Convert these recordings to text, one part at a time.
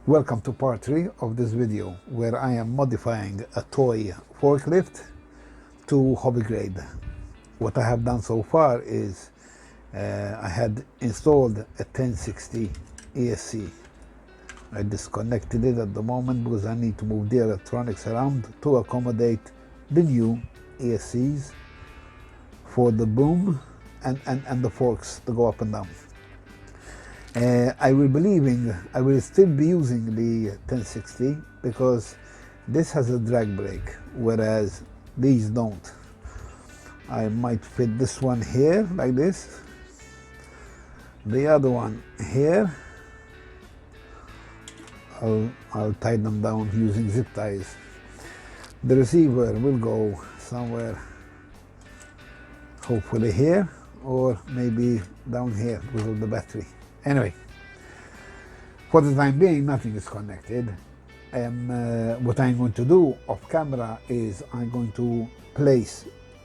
Welcome to part 3 of this video where I am modifying a toy forklift to hobby grade. What I have done so far is I had installed a 1060 ESC. I disconnected it at the moment because I need to move the electronics around to accommodate the new ESCs for the boom and the forks to go up and down. I will still be using the 1060 because this has a drag brake, whereas these don't. I might fit this one here like this, the other one here. I'll tie them down using zip ties. The receiver will go somewhere, hopefully here, or maybe down here because of the battery. Anyway, for the time being, nothing is connected. What I'm going to do off camera is I'm going to place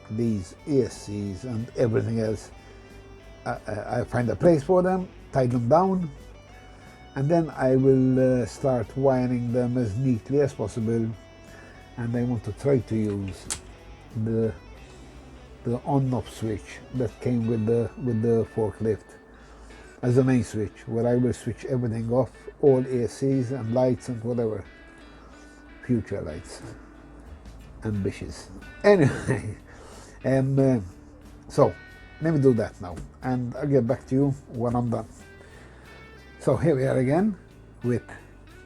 these ESCs and everything else. I find a place for them, tie them down, and then I will start wiring them as neatly as possible. And I want to try to use the on-off switch that came with the forklift as a main switch, where I will switch everything off, all ESCs and lights and whatever, future lights, ambitious. Anyway, so let me do that now, and I'll get back to you when I'm done. So here we are again with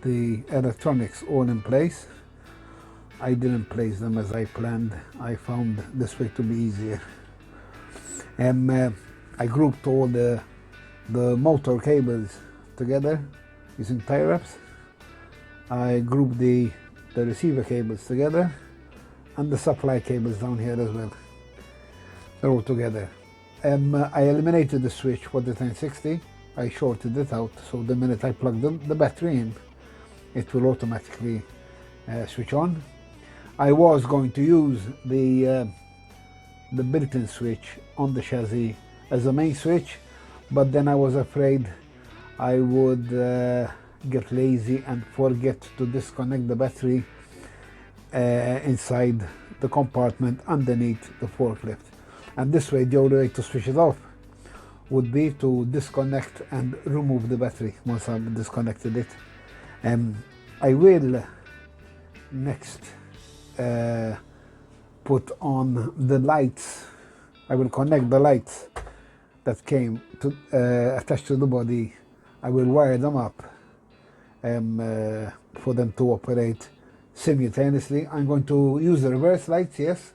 the electronics all in place. I didn't place them as I planned. I found this way to be easier. I grouped all the motor cables together using tie wraps. I grouped the receiver cables together, and the supply cables down here as well. They're all together. I eliminated the switch for the 1060. I shorted it out, so the minute I plug the battery in, it will automatically switch on. I was going to use the built-in switch on the chassis as a main switch, but then I was afraid I would get lazy and forget to disconnect the battery inside the compartment underneath the forklift. And this way, the only way to switch it off would be to disconnect and remove the battery once I've disconnected it. I will next put on the lights. I will connect the lights that came to attached to the body. I will wire them up for them to operate simultaneously. I'm going to use the reverse lights, yes.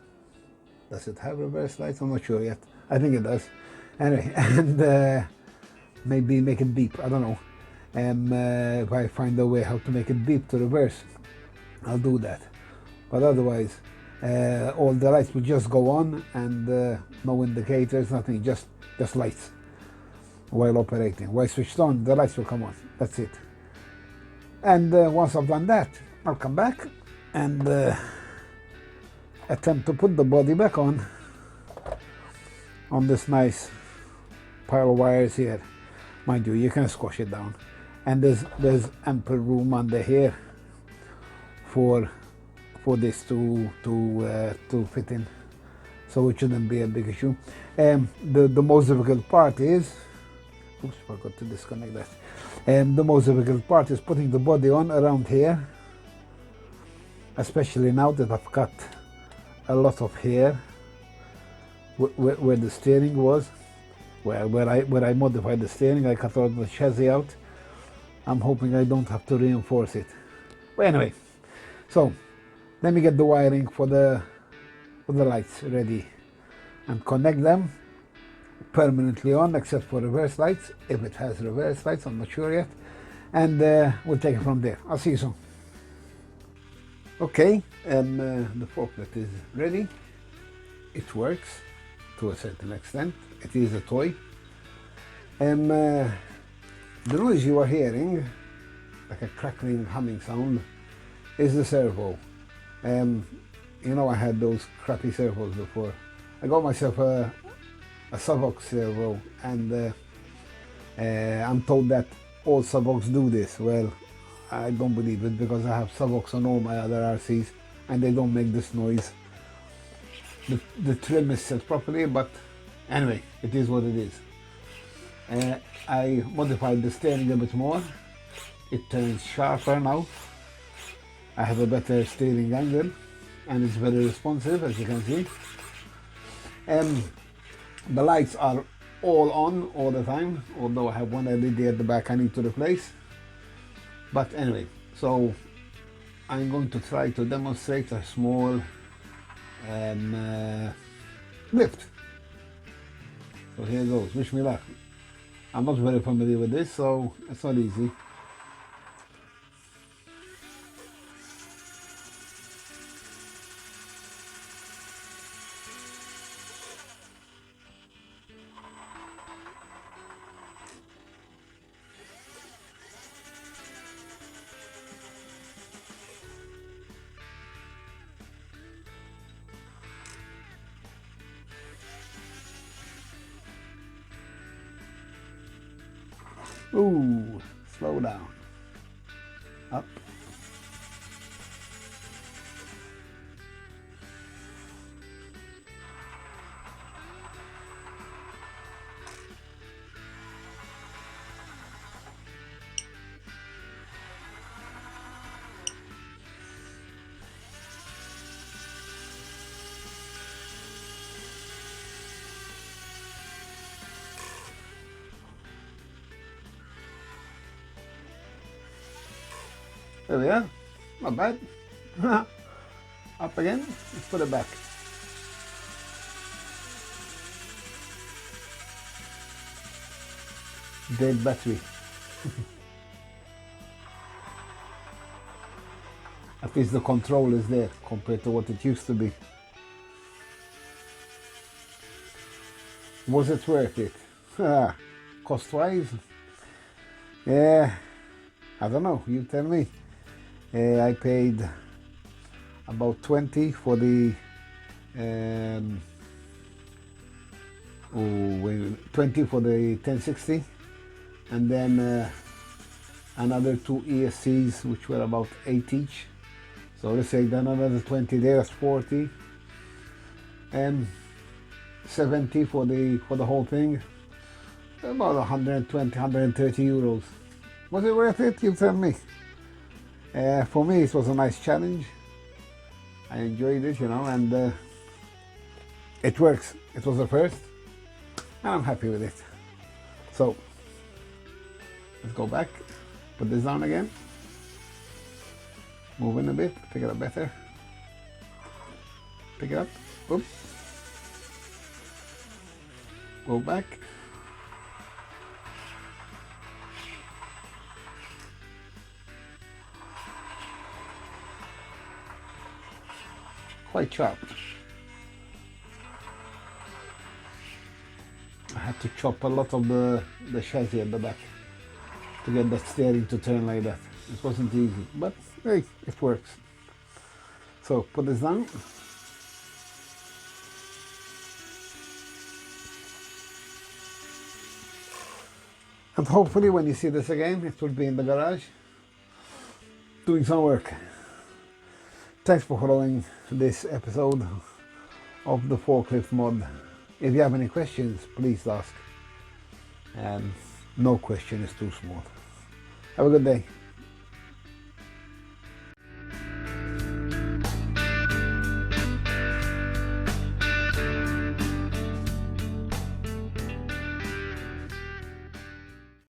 Does it have reverse lights? I'm not sure yet. I think it does. Anyway, and maybe make it beep, I don't know. If I find a way how to make it beep to reverse, I'll do that. But otherwise, all the lights will just go on, and no indicators, nothing, just lights while operating. While switched on, the lights will come on. That's it. And once I've done that, I'll come back and attempt to put the body back on this nice pile of wires here. Mind you, you can squash it down, and there's ample room under here for this to fit in, so it shouldn't be a big issue. The most difficult part is, oops, forgot to disconnect that. The most difficult part is putting the body on around here, especially now that I've cut a lot of hair where the steering was, where I modified the steering. I cut all the chassis out. I'm hoping I don't have to reinforce it. But anyway, so let me get the wiring for the lights ready and connect them permanently on, except for reverse lights, if it has reverse lights, I'm not sure yet, and we'll take it from there. I'll see you soon. Okay, the forklift is ready. It works to a certain extent. It is a toy. The noise you are hearing, like a crackling, humming sound, is the servo. You know, I had those crappy servos before. I got myself a Savox servo, and I'm told that all Savox do this. Well, I don't believe it, because I have Savox on all my other RCs and they don't make this noise. The trim is set properly, but anyway, it is what it is. I modified the steering a bit more. It turns sharper now. I have a better steering angle and it's very responsive, as you can see. The lights are all on all the time, although I have one LED at the back I need to replace. But anyway, so I'm going to try to demonstrate a small lift. So here goes, wish me luck. I'm not very familiar with this, so it's not easy. Ooh, slow down. Up. There we are, not bad. Up again, let's put it back. Dead battery. At least the control is there compared to what it used to be. Was it worth it? Cost-wise? Yeah, I don't know, you tell me. I paid about 20 for the 20 for the 1060, and then another 2 ESCs which were about 8 each. So let's say then another 20 there, that's 40, and 70 for the whole thing. About 120, 130 euros. Was it worth it? You tell me. For me, it was a nice challenge. I enjoyed it, you know, and it works. It was the first, and I'm happy with it. So let's go back, put this down again, move in a bit, pick it up better, pick it up, oops, go back. Quite sharp. I had to chop a lot of the chassis at the back to get that steering to turn like that. It wasn't easy, but hey, it works. So put this down. And hopefully when you see this again, it will be in the garage doing some work. Thanks for following this episode of the forklift mod. If you have any questions, please ask. And no question is too small. Have a good day.